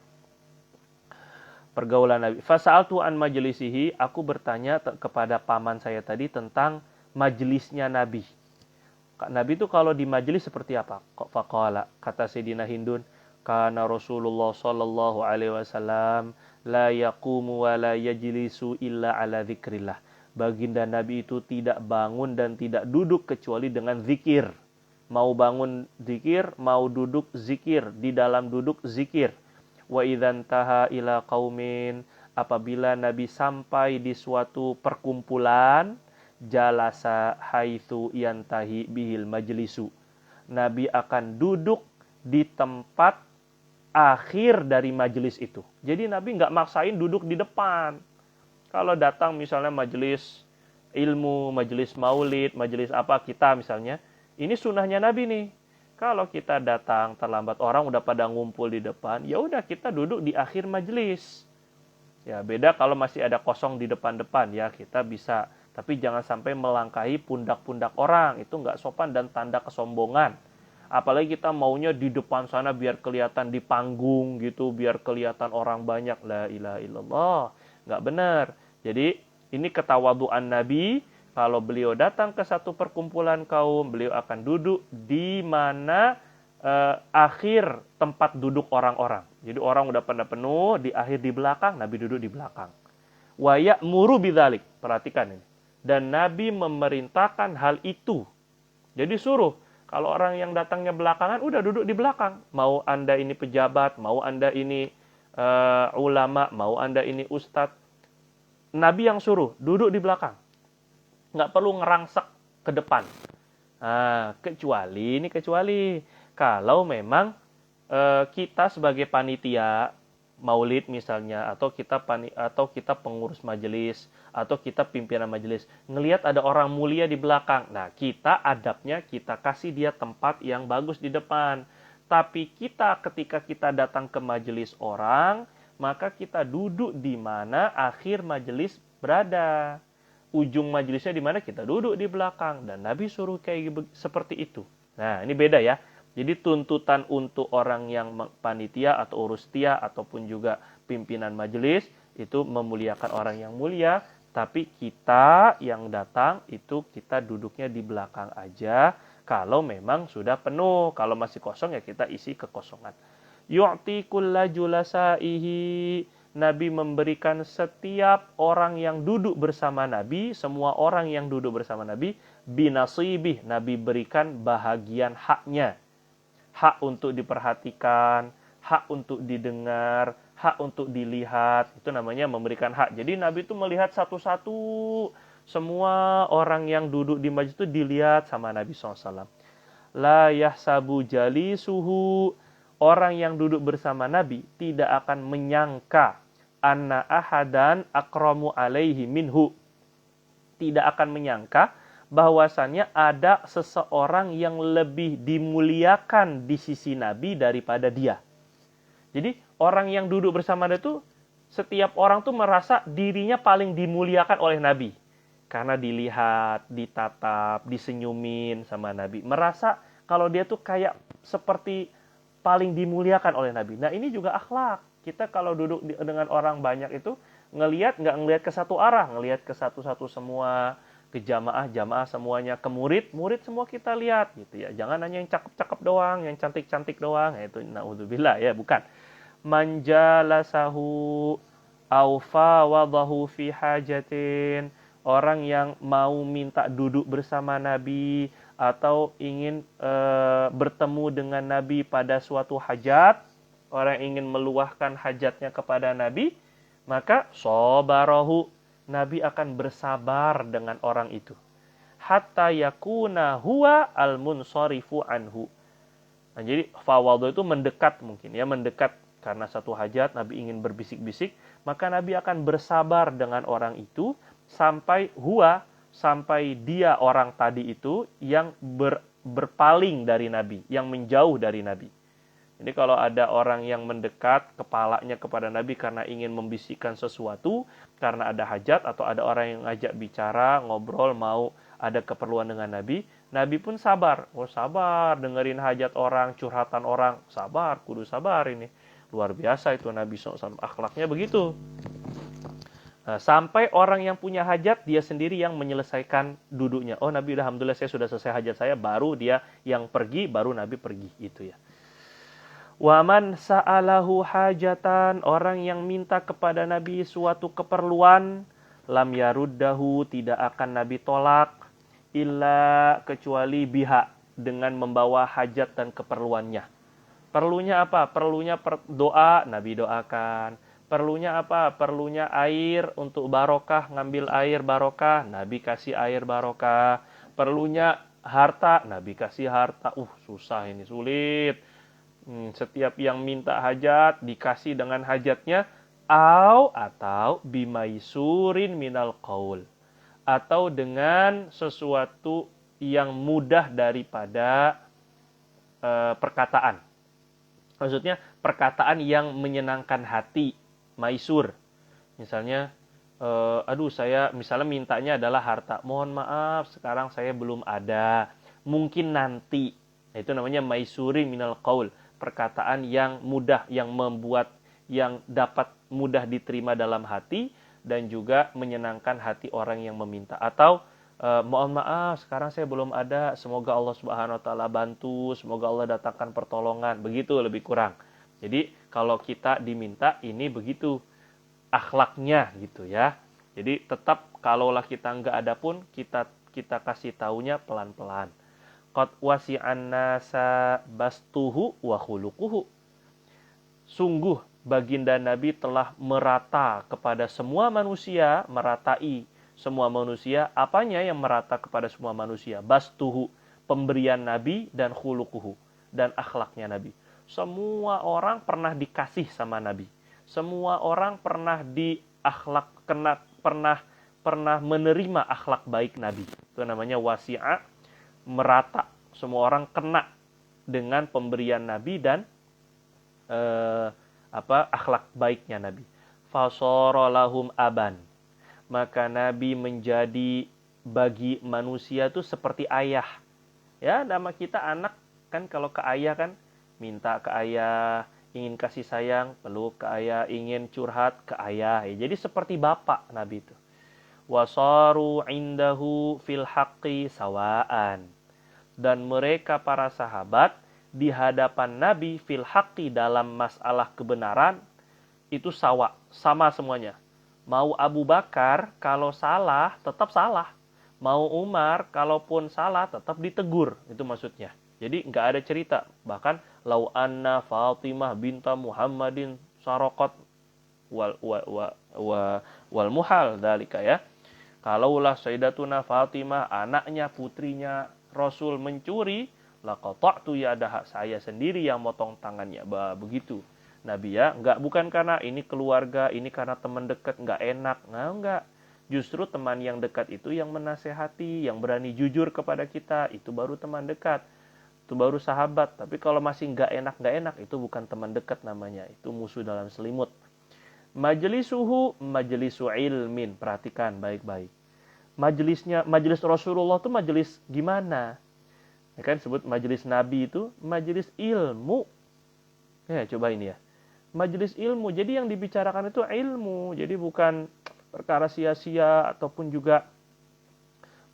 Pergaulan Nabi. Fasa'altuhu an majlisihi, aku bertanya kepada paman saya tadi tentang majelisnya Nabi. Nabi itu kalau di majelis seperti apa? Faqala, kata Sayyidina Hindun, kana Rasulullah sallallahu alaihi wasallam la yaqumu wa la yajlisu illa ala dzikrillah. baginda Nabi itu tidak bangun dan tidak duduk kecuali dengan zikir. Mau bangun zikir, mau duduk zikir, di dalam duduk zikir. Wa idzan taha ila qaumin, apabila Nabi sampai di suatu perkumpulan, jalasa haitsu yantahi bihil majlisu. Nabi akan duduk di tempat akhir dari majelis itu. Jadi Nabi nggak maksain duduk di depan. Kalau datang misalnya majelis ilmu, majelis maulid, majelis apa kita misalnya, ini sunnahnya Nabi nih. Kalau kita datang terlambat, orang udah pada ngumpul di depan, ya udah kita duduk di akhir majelis. Ya beda kalau masih ada kosong di depan-depan, ya kita bisa. Tapi jangan sampai melangkahi pundak-pundak orang, itu nggak sopan dan tanda kesombongan. Apalagi kita maunya di depan sana biar kelihatan di panggung gitu, biar kelihatan orang banyak. La ilaha illallah. Nggak benar. Jadi ini ketawaduan Nabi. Kalau beliau datang ke satu perkumpulan kaum, beliau akan duduk di mana akhir tempat duduk orang-orang. Jadi orang udah pada penuh, di akhir di belakang, Nabi duduk di belakang. Wa ya'muru bidzalik. Perhatikan ini. Dan Nabi memerintahkan hal itu. Jadi suruh. Kalau orang yang datangnya belakangan, udah duduk di belakang. Mau Anda ini pejabat, mau Anda ini ulama, mau Anda ini ustadz. Nabi yang suruh, duduk di belakang. Nggak perlu ngerangsek ke depan. Nah, kecuali kalau memang kita sebagai panitia maulid misalnya, atau kita pengurus majelis, atau kita pimpinan majelis, ngelihat ada orang mulia di belakang. Nah, kita adabnya kita kasih dia tempat yang bagus di depan. Tapi ketika kita datang ke majelis orang, maka kita duduk di mana akhir majelis berada. Ujung majelisnya di mana, kita duduk di belakang. Dan Nabi suruh kayak seperti itu. Nah, ini beda ya. Jadi tuntutan untuk orang yang panitia atau urustia ataupun juga pimpinan majelis itu memuliakan orang yang mulia, tapi kita yang datang itu kita duduknya di belakang aja kalau memang sudah penuh. Kalau masih kosong ya kita isi kekosongan. Yu'ti kulla julasaihi, Nabi memberikan setiap orang yang duduk bersama Nabi, semua orang yang duduk bersama Nabi, binasibih, Nabi berikan bahagian haknya. Hak untuk diperhatikan, hak untuk didengar, hak untuk dilihat. Itu namanya memberikan hak. Jadi Nabi itu melihat satu-satu. Semua orang yang duduk di majlis itu dilihat sama Nabi SAW. La yahsabu jalisuhu. Orang yang duduk bersama Nabi tidak akan menyangka anna ahadan akramu alaihi minhu. Tidak akan menyangka bahwasannya ada seseorang yang lebih dimuliakan di sisi Nabi daripada dia. Jadi orang yang duduk bersama dia itu, setiap orang tuh merasa dirinya paling dimuliakan oleh Nabi. Karena dilihat, ditatap, disenyumin sama Nabi. Merasa kalau dia tuh kayak seperti paling dimuliakan oleh Nabi. Nah ini juga akhlak. Kita kalau duduk dengan orang banyak itu, nggak ngelihat ke satu arah, ngelihat ke satu-satu semua, ke jamaah semuanya, ke murid semua kita lihat gitu ya. Jangan hanya yang cakep-cakep doang, yang cantik-cantik doang. Itu naudzubillah ya, bukan. Manjalasahu aufa wadahu fi hajatin. Orang yang mau minta duduk bersama Nabi atau ingin bertemu dengan Nabi pada suatu hajat, orang yang ingin meluahkan hajatnya kepada Nabi, maka sobarahu, Nabi akan bersabar dengan orang itu. Hatta yakuna huwa al-munsarifu anhu. Nah, jadi fawadhu itu mendekat mungkin ya, mendekat karena satu hajat Nabi ingin berbisik-bisik, maka Nabi akan bersabar dengan orang itu sampai dia orang tadi itu yang berpaling dari Nabi, yang menjauh dari Nabi. Jadi kalau ada orang yang mendekat kepalanya kepada Nabi karena ingin membisikkan sesuatu, karena ada hajat atau ada orang yang ngajak bicara, ngobrol, mau ada keperluan dengan Nabi, Nabi pun sabar. Oh sabar, dengerin hajat orang, curhatan orang, sabar, kudu sabar ini. Luar biasa itu Nabi SAW, akhlaknya begitu. Nah, sampai orang yang punya hajat, dia sendiri yang menyelesaikan duduknya. Oh Nabi, alhamdulillah saya sudah selesai hajat saya, baru dia yang pergi, baru Nabi pergi. Itu ya. Waman sa'alahu hajatan, orang yang minta kepada Nabi suatu keperluan, lam yaruddahu, tidak akan Nabi tolak, illa kecuali biha, dengan membawa hajat dan keperluannya. Perlunya apa? Perlunya doa, Nabi doakan. Perlunya apa? Perlunya air untuk barokah, ngambil air barokah, Nabi kasih air barokah. Perlunya harta, Nabi kasih harta. Susah ini, sulit. Setiap yang minta hajat, dikasih dengan hajatnya. Atau bimaisurin minal qaul. Atau dengan sesuatu yang mudah daripada perkataan. Maksudnya perkataan yang menyenangkan hati, maisur. Misalnya, saya misalnya mintanya adalah harta. Mohon maaf, sekarang saya belum ada. Mungkin nanti. Itu namanya maisurin minal qaul. Perkataan yang mudah, yang membuat, yang dapat mudah diterima dalam hati, dan juga menyenangkan hati orang yang meminta. Atau, mohon maaf, sekarang saya belum ada. Semoga Allah Subhanahu wa taala bantu, semoga Allah datangkan pertolongan. Begitu lebih kurang. Jadi, kalau kita diminta ini begitu akhlaknya gitu ya. Jadi, tetap kalaulah kita enggak ada pun kita kasih taunya pelan-pelan. Qad wasi'an nasa bastuhu wa khuluquhu. Sungguh baginda Nabi telah merata kepada semua manusia, meratai semua manusia. Apanya yang merata kepada semua manusia? Bastuhu, pemberian Nabi, dan khuluquhu, dan akhlaknya Nabi. Semua orang pernah dikasih sama Nabi. Semua orang pernah pernah menerima akhlak baik Nabi. Itu namanya wasi'a, merata. Semua orang kena dengan pemberian Nabi dan akhlak baiknya Nabi. Fasara lahum aban. Maka Nabi menjadi bagi manusia itu seperti ayah. Ya, nama kita anak kan, kalau ke ayah kan minta ke ayah, ingin kasih sayang, peluk ke ayah, ingin curhat ke ayah. Ya, jadi seperti bapak Nabi itu. Wasaru indahu fil haqqi sawaan. Dan mereka para sahabat di hadapan Nabi fil haqqi, dalam masalah kebenaran itu sama semuanya. Mau Abu Bakar kalau salah tetap salah. Mau Umar kalaupun salah tetap ditegur. Itu maksudnya. Jadi nggak ada cerita. Bahkan lau anna Fatimah binta Muhammadin saraqat wal muhal dalika ya. Kalaulah Sayyidatuna Fatimah, anaknya, putrinya Rasul mencuri, laqata'tu yadaha, saya sendiri yang motong tangannya. Begitu Nabi ya. Bukan karena ini keluarga, ini karena teman dekat, nggak enak. Enggak. Justru teman yang dekat itu yang menasehati, yang berani jujur kepada kita, itu baru teman dekat. Itu baru sahabat. Tapi kalau masih nggak enak, itu bukan teman dekat namanya. Itu musuh dalam selimut. Majlisuhu majlisu ilmin. Perhatikan baik-baik. Majelis Rasulullah itu majelis gimana? Ya kan sebut majelis Nabi itu majelis ilmu. Ya, coba ini ya. Majelis ilmu. Jadi yang dibicarakan itu ilmu. Jadi bukan perkara sia-sia ataupun juga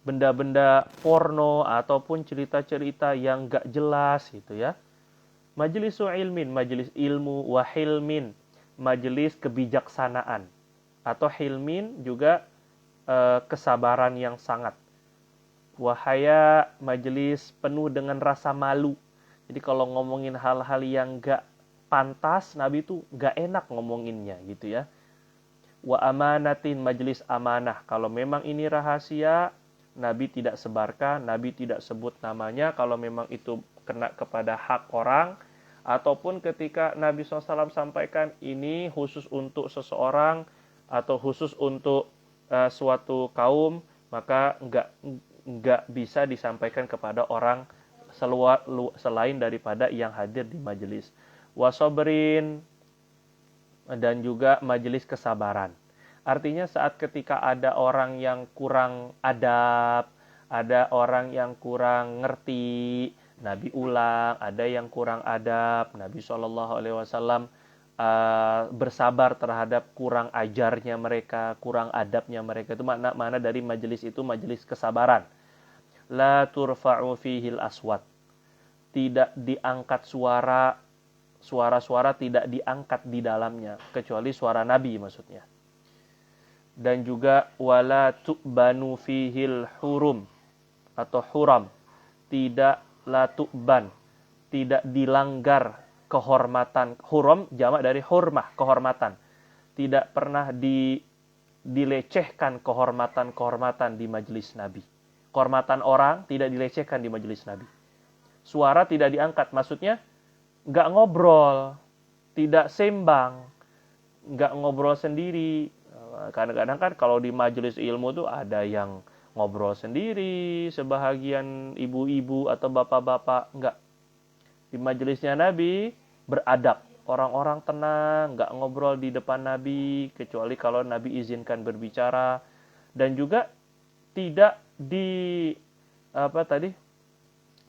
benda-benda porno ataupun cerita-cerita yang gak jelas gitu ya. Majlisu ilmin, majelis ilmu, wa hilmin, majelis kebijaksanaan. Atau hilmin juga kesabaran yang sangat. Wahaya, majelis penuh dengan rasa malu. Jadi kalau ngomongin hal-hal yang gak pantas, Nabi itu gak enak ngomonginnya gitu ya. Wa amanatin, majelis amanah. Kalau memang ini rahasia, Nabi tidak sebarkan, Nabi tidak sebut namanya. Kalau memang itu kena kepada hak orang, ataupun ketika Nabi SAW sampaikan ini khusus untuk seseorang atau khusus untuk suatu kaum, maka nggak bisa disampaikan kepada orang selain daripada yang hadir di majelis. Wasobrin, dan juga majelis kesabaran. Artinya saat ketika ada orang yang kurang adab, ada orang yang kurang ngerti, Nabi ulang. Ada yang kurang adab, Nabi SAW bersabar terhadap kurang ajarnya mereka, kurang adabnya mereka. Itu makna dari majelis itu, majelis kesabaran. La turfa'u fihil aswat. Tidak diangkat suara-suara tidak diangkat di dalamnya, kecuali suara Nabi maksudnya. dan juga wala tu'banu fihil hurum atau huram, tidak la tu'ban, tidak dilanggar kehormatan. Hurum jamak dari hurmah, kehormatan. Tidak pernah dilecehkan kehormatan-kehormatan di majelis Nabi. Kehormatan orang tidak dilecehkan di majelis Nabi. Suara tidak diangkat, maksudnya nggak ngobrol, tidak sembang, nggak ngobrol sendiri. Kadang-kadang kan kalau di majelis ilmu tuh ada yang ngobrol sendiri, sebahagian ibu-ibu atau bapak-bapak. Nggak. Di majelisnya Nabi beradab. Orang-orang tenang, nggak ngobrol di depan Nabi, kecuali kalau Nabi izinkan berbicara. Dan juga tidak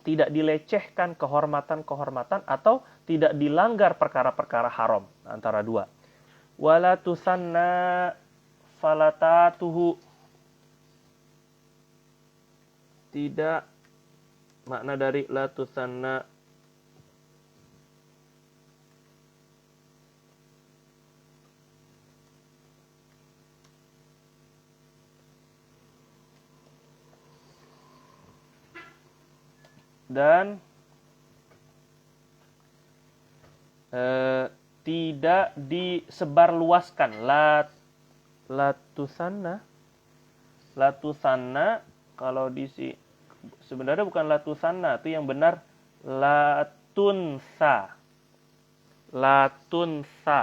tidak dilecehkan kehormatan-kehormatan atau tidak dilanggar perkara-perkara haram, antara dua. Wala tusanna falatatuhu, tidak, makna dari la tusanna dan tidak disebarluaskan. Latusanna kalau sebenarnya bukan latusanna, itu yang benar latunsa.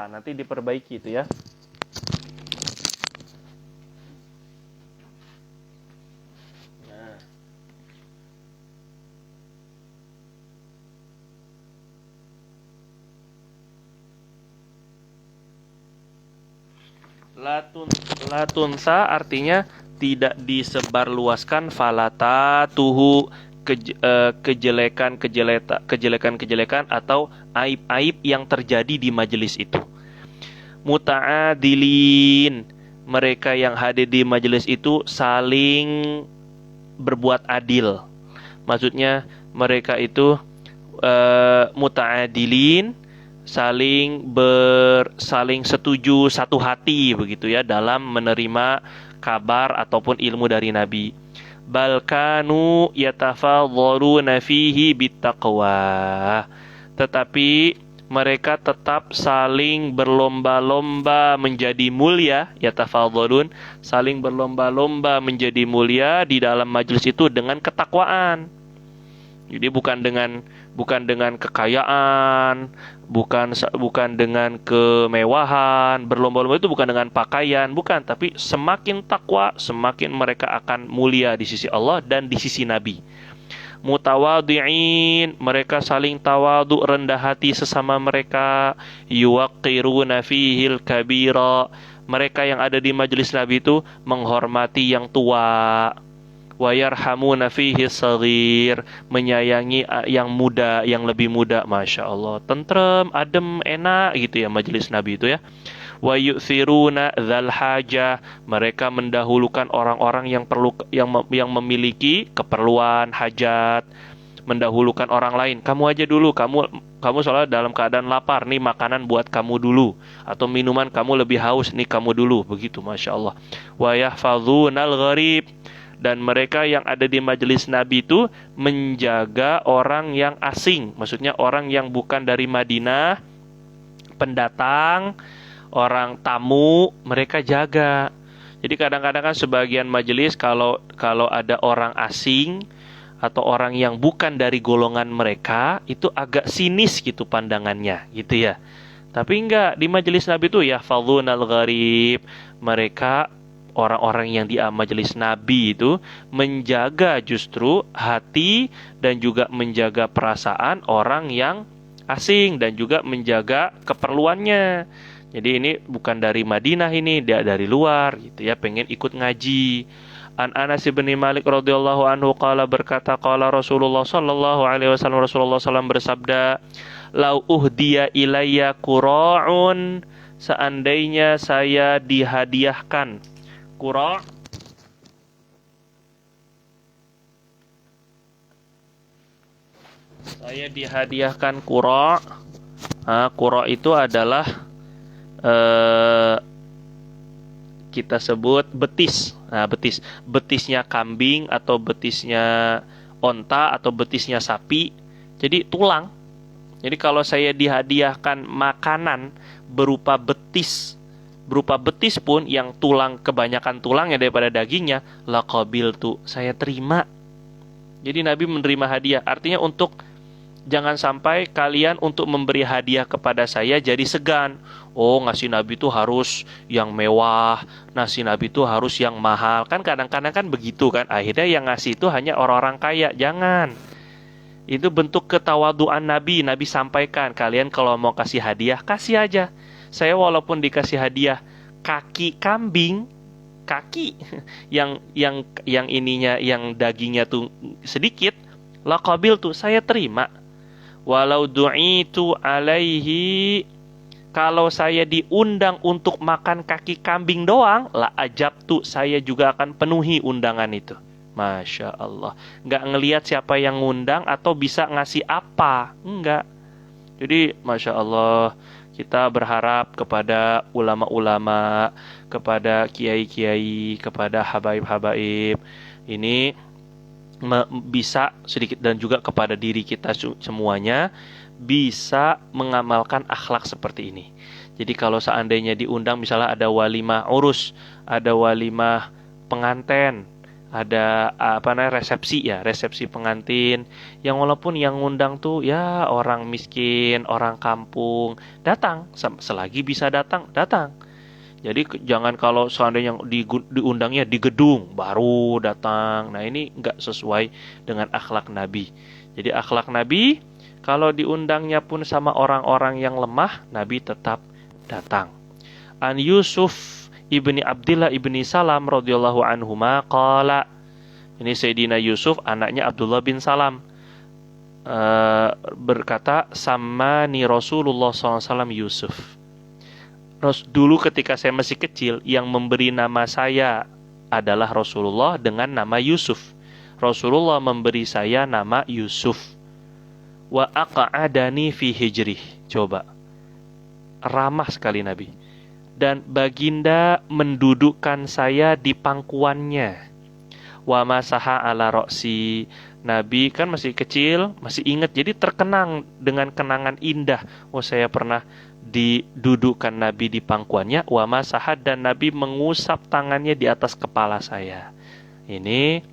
Nanti diperbaiki itu ya. Latunsa artinya tidak disebarluaskan falatatuhu, kejelekan atau aib-aib yang terjadi di majelis itu. Muta'adilin, mereka yang hadir di majelis itu saling berbuat adil. Maksudnya mereka itu muta'adilin, saling setuju satu hati begitu ya dalam menerima kabar ataupun ilmu dari Nabi. Balkanu yatafadhaluna fihi bittaqwa, tetapi mereka tetap saling berlomba-lomba menjadi mulia. Yatafadhalun, saling berlomba-lomba menjadi mulia di dalam majelis itu dengan ketakwaan. Jadi bukan dengan kekayaan, bukan dengan kemewahan. Berlomba-lomba itu bukan dengan pakaian, bukan, tapi semakin takwa, semakin mereka akan mulia di sisi Allah dan di sisi Nabi. Mutawadhi'in, mereka saling tawadu, rendah hati sesama mereka. Yuwaqqiruna fihil kabira, mereka yang ada di majelis Nabi itu menghormati yang tua. Wa yarhamuna fihi shaghir, menyayangi yang muda, yang lebih muda. Masya Allah, tentrem, adem, enak gitu ya majelis Nabi itu ya. Wa yu'thiruna dzal hajah, mereka mendahulukan orang-orang yang yang memiliki keperluan hajat, mendahulukan orang lain. Kamu aja dulu, kamu soalnya dalam keadaan lapar, nih makanan buat kamu dulu, atau minuman kamu lebih haus, nih kamu dulu, begitu. Masya Allah. Wa yahfazunal gharib, dan mereka yang ada di majelis Nabi itu menjaga orang yang asing, maksudnya orang yang bukan dari Madinah, pendatang, orang tamu, mereka jaga. Jadi kadang-kadang kan sebagian majelis kalau ada orang asing atau orang yang bukan dari golongan mereka, itu agak sinis gitu pandangannya gitu ya. Tapi enggak, di majelis Nabi itu ya fadhunal gharib, mereka orang-orang yang di majelis Nabi itu menjaga justru hati dan juga menjaga perasaan orang yang asing dan juga menjaga keperluannya. Jadi ini bukan dari Madinah, ini dia dari luar gitu ya, pengen ikut ngaji. An Anas bin Malik radhiyallahu anhu qala, berkata qala Rasulullah sallallahu alaihi wasallam, Rasulullah sallallahu bersabda, lau uhdiya ilayya qura'un, seandainya saya dihadiahkan qura', saya dihadiahkan qura'. Qura' itu adalah kita sebut betis. Nah, betisnya kambing atau betisnya onta atau betisnya sapi. Jadi tulang. Jadi kalau saya dihadiahkan makanan berupa betis pun yang kebanyakan tulangnya daripada dagingnya, laqabiltu, saya terima. Jadi Nabi menerima hadiah. Artinya jangan sampai kalian untuk memberi hadiah kepada saya jadi segan. Oh, ngasih Nabi itu harus yang mewah, ngasih Nabi itu harus yang mahal. Kan kadang-kadang kan begitu kan. Akhirnya yang ngasih itu hanya orang-orang kaya. Jangan. Itu bentuk ketawaduan Nabi. Nabi sampaikan, kalian kalau mau kasih hadiah, kasih aja. Saya walaupun dikasih hadiah kaki kambing, kaki yang ininya, yang dagingnya tuh sedikit, laqabiltu, saya terima. Walau du'itu alaihi, kalau saya diundang untuk makan kaki kambing doang, la ajabtu, saya juga akan penuhi undangan itu. Masya Allah. Nggak ngelihat siapa yang ngundang atau bisa ngasih apa. Enggak. Jadi Masya Allah, kita berharap kepada ulama-ulama, kepada kiai-kiai, kepada habaib-habaib, ini bisa sedikit, dan juga kepada diri kita semuanya, bisa mengamalkan akhlak seperti ini. Jadi kalau seandainya diundang, misalnya ada walimah urus, ada walimah pengantin, ada resepsi pengantin, yang walaupun yang ngundang tuh ya orang miskin, orang kampung, datang selagi bisa datang. Jadi jangan kalau seandainya diundangnya di gedung baru datang. Nah, ini enggak sesuai dengan akhlak Nabi. Jadi akhlak Nabi, kalau diundangnya pun sama orang-orang yang lemah, Nabi tetap datang. An Yusuf ibni Abdillah ibni Salam radhiyallahu anhuma qala. Ini Sayyidina Yusuf, anaknya Abdullah bin Salam, berkata, sammani Rasulullah SAW Yusuf. Dulu ketika saya masih kecil, yang memberi nama saya adalah Rasulullah dengan nama Yusuf. Rasulullah memberi saya nama Yusuf. Wa aqa'adani fi hijrih. Coba, ramah sekali Nabi. Dan baginda mendudukkan saya di pangkuannya. Wa masaha ala roksi. Nabi kan masih kecil, masih ingat, jadi terkenang dengan kenangan indah. Oh, saya pernah didudukkan Nabi di pangkuannya. Wa masaha, dan Nabi mengusap tangannya di atas kepala saya. Ini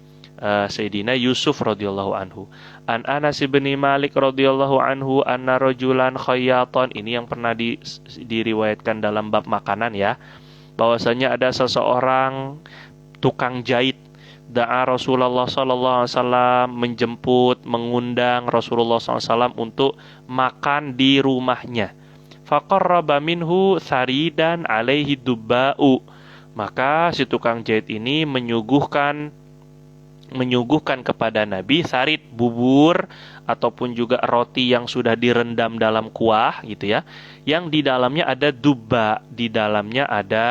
Sayyidina Yusuf radhiyallahu anhu. An Anas bin Malik radhiyallahu anhu anna rajulan khayyatan. Ini yang pernah diriwayatkan dalam bab makanan ya, bahwasanya ada seseorang tukang jahit. Da'a Rasulullah sallallahu alaihi wasallam, menjemput, mengundang Rasulullah SAW untuk makan di rumahnya. Faqarraba minhu saridan alaihi dubba'u. Maka si tukang jahit ini menyuguhkan kepada Nabi sarid, bubur ataupun juga roti yang sudah direndam dalam kuah gitu ya, yang di dalamnya ada dubba, di dalamnya ada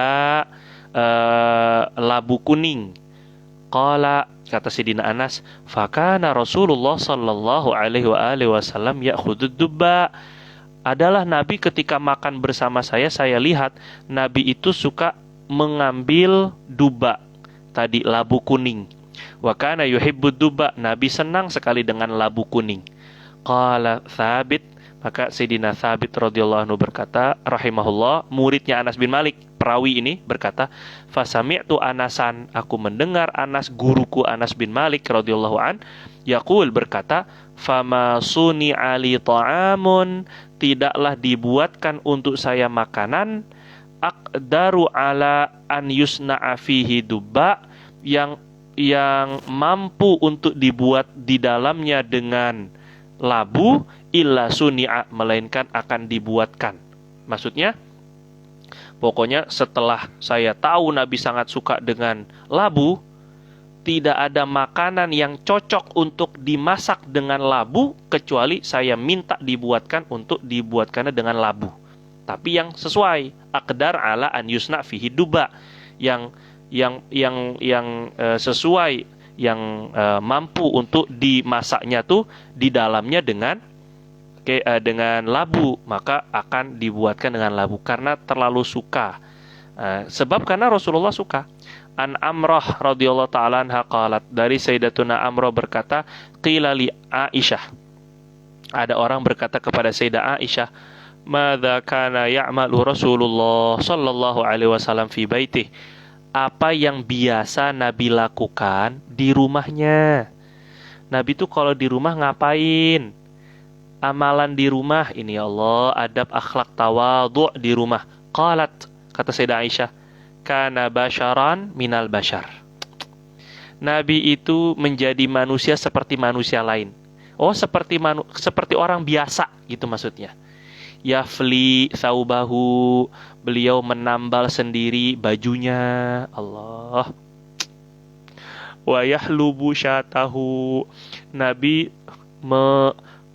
labu kuning. Qala, kata Sayyidina Anas, fakana Rasulullah sallallahu alaihi wasallam ya'khudud dubba. Adalah Nabi ketika makan bersama saya lihat Nabi itu suka mengambil dubba, tadi labu kuning. Wa kana yuhibbud dubba, Nabi senang sekali dengan labu kuning. Qala Thabit, maka Sayyidina Thabit radhiyallahu anhu berkata, rahimahullah, muridnya Anas bin Malik, perawi ini berkata, fasami'tu Anasan, aku mendengar Anas, guruku Anas bin Malik radhiyallahu an, yaqul, berkata, fama suni'a li ta'amun, tidaklah dibuatkan untuk saya makanan, aqdaru ala an yusna'a fihi dubba, yang mampu untuk dibuat di dalamnya dengan labu, illa suni'a, melainkan akan dibuatkan. Maksudnya, pokoknya setelah saya tahu Nabi sangat suka dengan labu, tidak ada makanan yang cocok untuk dimasak dengan labu kecuali saya minta dibuatkannya dengan labu. Tapi yang sesuai, aqdar ala an yusna fihi dubba, yang sesuai, yang mampu untuk dimasaknya tuh di dalamnya dengan labu, maka akan dibuatkan dengan labu karena terlalu suka Sebab karena Rasulullah suka. An Amrah radhiyallahu ta'ala anha qalat, dari Sayyidatuna Amrah berkata, qila li Aisyah, ada orang berkata kepada Sayyidah Aisyah, madza kana ya'malu Rasulullah sallallahu alaihi wasallam fi baitih, apa yang biasa Nabi lakukan di rumahnya. Nabi tuh kalau di rumah ngapain? Amalan di rumah ini, ya Allah, adab akhlak tawadhu di rumah. Qalat, kata Sayyidah Aisyah, kana basyaran minal basyar. Nabi itu menjadi manusia seperti manusia lain. Oh, seperti orang biasa gitu maksudnya. Yafli saubahu, beliau menambal sendiri bajunya. Allah. Wa yahlubu syatahu, Nabi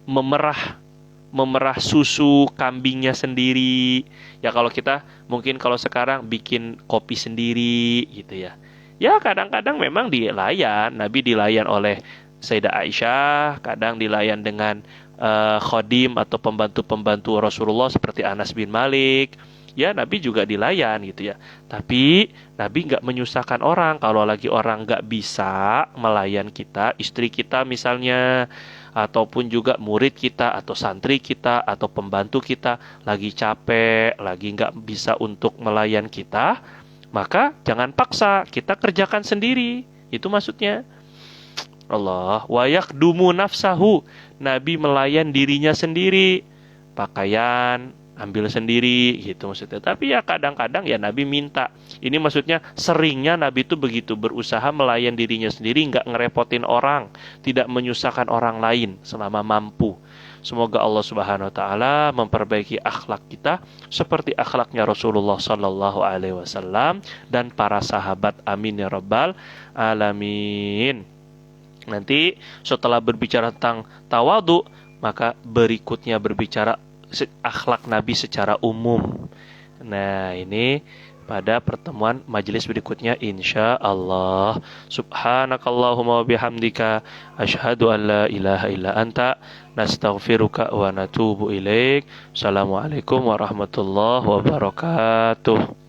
memerah susu kambingnya sendiri. Ya kalau kita mungkin kalau sekarang bikin kopi sendiri gitu ya. Ya kadang-kadang memang Nabi dilayan oleh Sayyidah Aisyah, kadang dilayan dengan khodim atau pembantu-pembantu Rasulullah seperti Anas bin Malik. Ya Nabi juga dilayan gitu ya. Tapi Nabi nggak menyusahkan orang. Kalau lagi orang nggak bisa melayan kita, istri kita misalnya, ataupun juga murid kita atau santri kita atau pembantu kita lagi capek, lagi nggak bisa untuk melayan kita, maka jangan paksa, kita kerjakan sendiri. Itu maksudnya. Allah, wa yakdumu nafsahu, Nabi melayan dirinya sendiri, pakaian ambil sendiri gitu maksudnya. Tapi ya kadang-kadang ya Nabi minta. Ini maksudnya seringnya Nabi itu begitu, berusaha melayan dirinya sendiri, nggak ngerepotin orang, tidak menyusahkan orang lain selama mampu. Semoga Allah Subhanahu wa taala memperbaiki akhlak kita seperti akhlaknya Rasulullah sallallahu alaihi wasallam dan para sahabat. Amin ya rabbal alamin. Nanti setelah berbicara tentang tawadhu, maka berikutnya berbicara akhlak Nabi secara umum. Nah, ini pada pertemuan majelis berikutnya insya Allah. Subhanakallahumma wa bihamdika, asyhadu an la ilaha illa anta, nastaghfiruka wa natubu ilaik. Assalamualaikum warahmatullahi wabarakatuh.